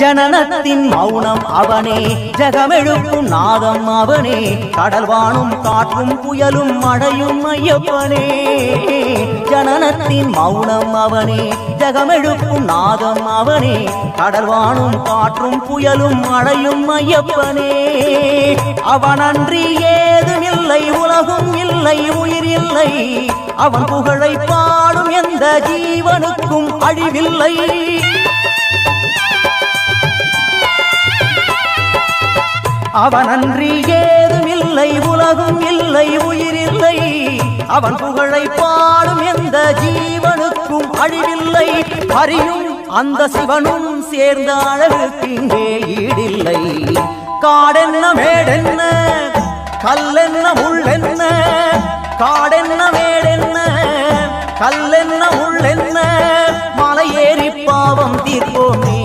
ஜனனத்தின் மௌனம் அவனே, ஜகமெழுப்பும் நாதம் அவனே, கடல் வானும் காற்றும் புயலும் மழையும் ஐயப்பனே. ஜனனத்தின் மௌனம் அவனே, ஜகமெழுப்பும் நாதம் அவனே, கடல் வானும் காற்றும் புயலும் மழையும் ஐயப்பனே. அவனன்றி ஏதுமில்லை, உலகும் இல்லை, உயிர் இல்லை, அவன் புகழை பாடும் எந்த ஜீவனுக்கும் அழிவில்லை. அவனன்றி ஏதுமில்லை, உலகும் இல்லை, உயிர் இல்லை, அவன் புகழை பாடும் எந்த ஜீவனுக்கும் அழிவில்லை. அறியும் அந்த சிவனும் சேர்ந்த அழகுக்கு இங்கே ஈடில்லை. காடென்ன மேடென்ன, கல்லென்ன முள்ளென்ன, காடென்ன மேடென்ன, கல்லென்ன முள்ளென்ன, மலை ஏறி பாவம் தீர்ப்போமே.